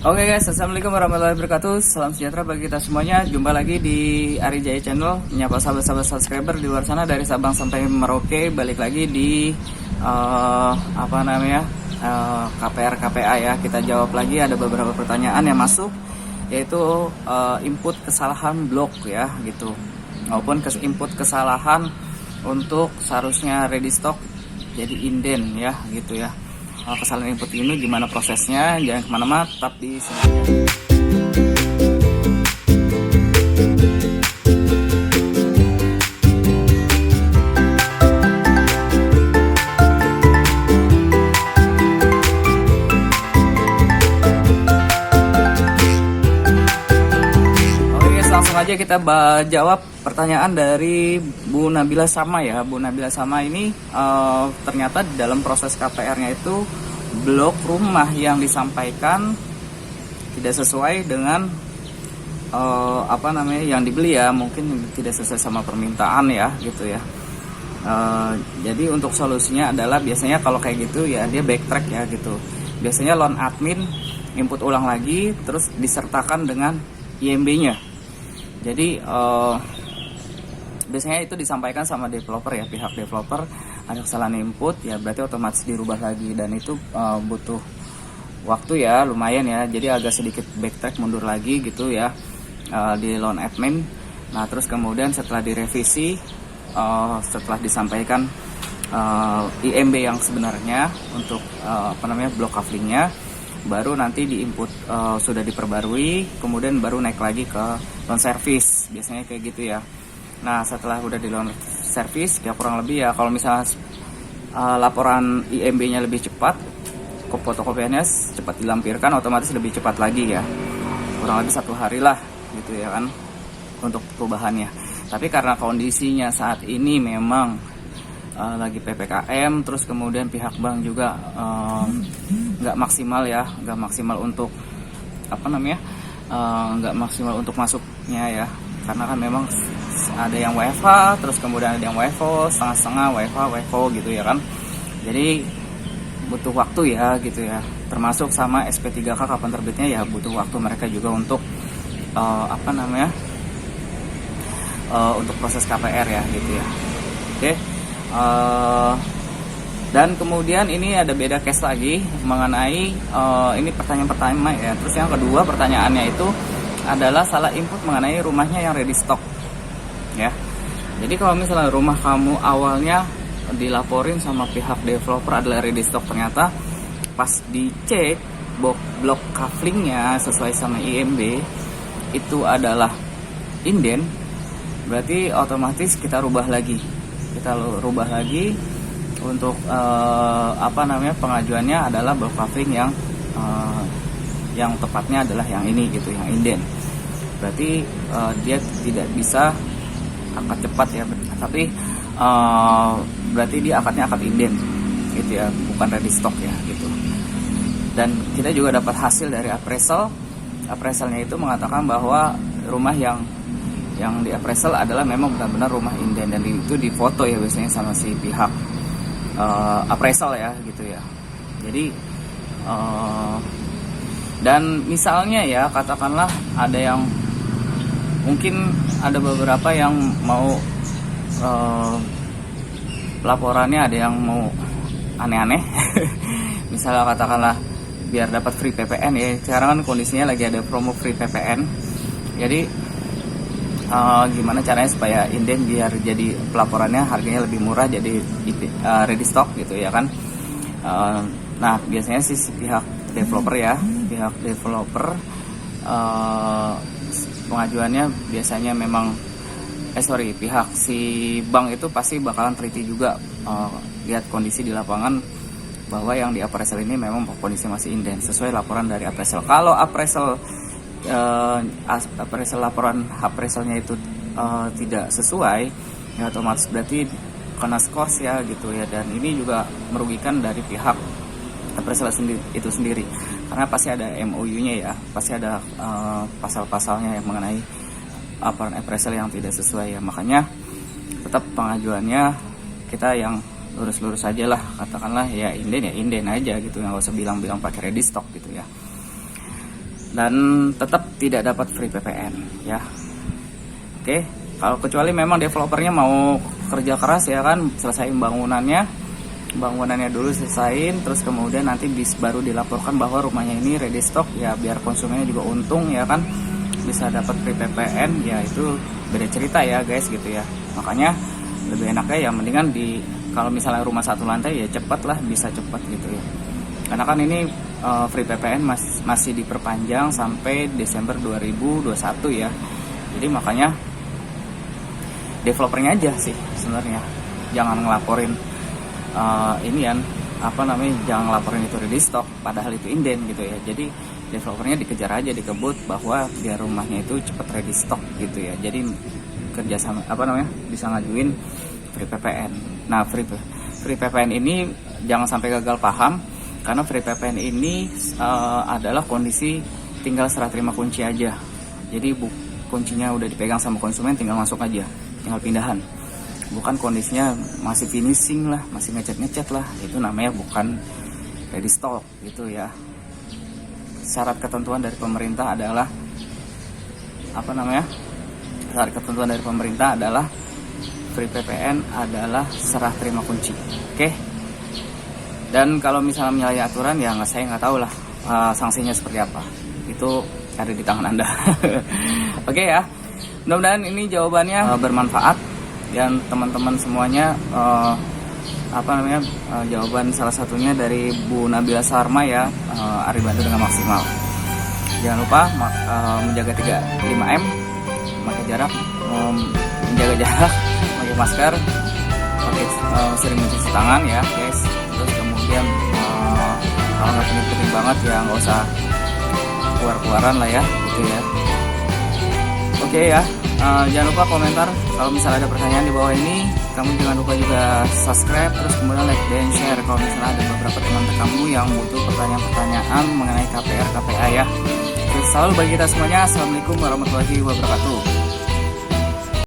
Oke guys, assalamualaikum warahmatullahi wabarakatuh. Salam sejahtera bagi kita semuanya. Jumpa lagi di Ari Jaya Channel. Menyapa sahabat-sahabat subscriber di luar sana dari Sabang sampai Merauke. Balik lagi di KPR KPA ya. Kita jawab lagi, ada beberapa pertanyaan yang masuk, yaitu input kesalahan blok ya gitu, maupun input kesalahan untuk seharusnya ready stock jadi inden ya gitu ya. Kesalahan input ini gimana prosesnya, jangan kemana-mana, tetap di sini. Oke guys, langsung aja kita jawab pertanyaan dari Bu Nabila Sama ya. Bu Nabila Sama ini ternyata dalam proses KPR-nya itu blok rumah yang disampaikan tidak sesuai dengan yang dibeli ya, mungkin tidak sesuai sama permintaan ya gitu ya. Jadi untuk solusinya adalah biasanya kalau kayak gitu ya dia backtrack ya gitu. Biasanya loan admin input ulang lagi terus disertakan dengan IMB-nya. Jadi biasanya itu disampaikan sama developer ya, pihak developer ada kesalahan input ya, berarti otomatis dirubah lagi, dan itu butuh waktu ya lumayan ya, jadi agak sedikit backtrack mundur lagi gitu ya di loan admin. Nah terus kemudian setelah direvisi, setelah disampaikan IMB yang sebenarnya untuk block couplingnya, baru nanti di input sudah diperbarui, kemudian baru naik lagi ke loan service, biasanya kayak gitu ya. Nah setelah udah di loan service ya kurang lebih ya, kalau misalnya laporan IMB-nya lebih cepat, fotokopiannya cepat dilampirkan, otomatis lebih cepat lagi ya, kurang lebih 1 hari lah gitu ya kan untuk perubahannya. Tapi karena kondisinya saat ini memang lagi PPKM, terus kemudian pihak bank juga nggak maksimal ya, nggak maksimal untuk nggak maksimal untuk masuknya ya, karena kan memang ada yang WFH, terus kemudian ada yang WFO, setengah-setengah WFO gitu ya kan. Jadi butuh waktu ya gitu ya, termasuk sama SP3K kapan terbitnya ya, butuh waktu mereka juga untuk untuk proses KPR ya gitu ya. Oke. Dan kemudian ini ada beda case lagi mengenai ini pertanyaan pertama ya. Terus yang kedua pertanyaannya itu adalah salah input mengenai rumahnya yang ready stock ya. Jadi kalau misalnya rumah kamu awalnya dilaporin sama pihak developer adalah ready stock, ternyata pas dicek blok couplingnya sesuai sama IMB itu adalah inden, berarti otomatis kita rubah lagi untuk pengajuannya adalah blok coupling yang tepatnya adalah yang ini gitu, yang inden. Berarti dia tidak bisa akad cepat ya, tapi berarti dia akadnya akad inden gitu ya, bukan ready stock ya gitu. Dan kita juga dapat hasil dari appraisalnya itu mengatakan bahwa rumah yang di appraisal adalah memang benar-benar rumah inden, dan itu difoto ya biasanya sama si pihak appraisal ya gitu ya. Jadi dan misalnya ya katakanlah ada yang mungkin ada beberapa yang mau laporannya ada yang mau aneh-aneh misalnya katakanlah biar dapat free PPN ya, sekarang kan kondisinya lagi ada promo free PPN. Jadi gimana caranya supaya inden biar jadi pelaporannya harganya lebih murah, jadi ready stock gitu ya kan. Nah biasanya sih pihak developer pengajuannya biasanya memang pihak si bank itu pasti bakalan teliti juga lihat kondisi di lapangan bahwa yang di appraisal ini memang kondisi masih inden sesuai laporan dari appraisal. Kalau laporan appraisalnya itu tidak sesuai ya, otomatis berarti kena skors ya gitu ya, dan ini juga merugikan dari pihak appraisal itu sendiri, karena pasti ada MOU-nya ya, pasti ada pasal-pasalnya yang mengenai laporan appraisal yang tidak sesuai ya. Makanya tetap pengajuannya kita yang lurus-lurus aja lah, katakanlah ya inden aja gitu, nggak usah bilang-bilang pakai ready stock gitu ya. dan tetap tidak dapat free PPN ya. Oke, kalau kecuali memang developernya mau kerja keras ya kan, selesaiin bangunannya dulu selesaiin, terus kemudian nanti baru dilaporkan bahwa rumahnya ini ready stock ya, biar konsumennya juga untung ya kan, bisa dapat free PPN ya, itu beda cerita ya guys gitu ya. Makanya lebih enaknya ya mendingan kalau misalnya rumah satu lantai ya cepat lah, bisa cepat gitu ya, karena kan ini free PPN masih diperpanjang sampai Desember 2021 ya. Jadi makanya developernya aja sih sebenarnya jangan ngelaporin jangan ngelaporin itu ready stock padahal itu inden gitu ya. Jadi developernya dikejar aja, dikebut bahwa biar rumahnya itu cepat ready stock gitu ya. Jadi kerjasama bisa ngajuin free PPN. Nah, free PPN ini jangan sampai gagal paham, karena free PPN ini adalah kondisi tinggal serah terima kunci aja. Jadi kuncinya udah dipegang sama konsumen, tinggal masuk aja, tinggal pindahan. Bukan kondisinya masih finishing lah, masih ngecat lah, itu namanya bukan ready stock gitu ya. Syarat ketentuan dari pemerintah adalah free PPN adalah serah terima kunci. Oke. Dan kalau misalnya menyalahi aturan ya saya nggak tahu lah sanksinya seperti apa. Itu ada di tangan Anda. Oke ya. Mudah-mudahan ini jawabannya bermanfaat dan teman-teman semuanya jawaban salah satunya dari Bu Nabila Sarma ya, Ari bantu dengan maksimal. Jangan lupa menjaga 5M, menjaga jarak, pakai masker, sering mencuci tangan ya guys. Terus kemudian kalau nggak penting banget ya nggak usah keluar-keluaran lah ya gitu ya. Oke ya, jangan lupa komentar kalau misalnya ada pertanyaan di bawah ini. Kamu jangan lupa juga subscribe, terus kemudian like dan share kalau misalnya ada beberapa teman kamu yang butuh pertanyaan mengenai KPR KPA ya. Terus selalu bagi kita semuanya, assalamualaikum warahmatullahi wabarakatuh.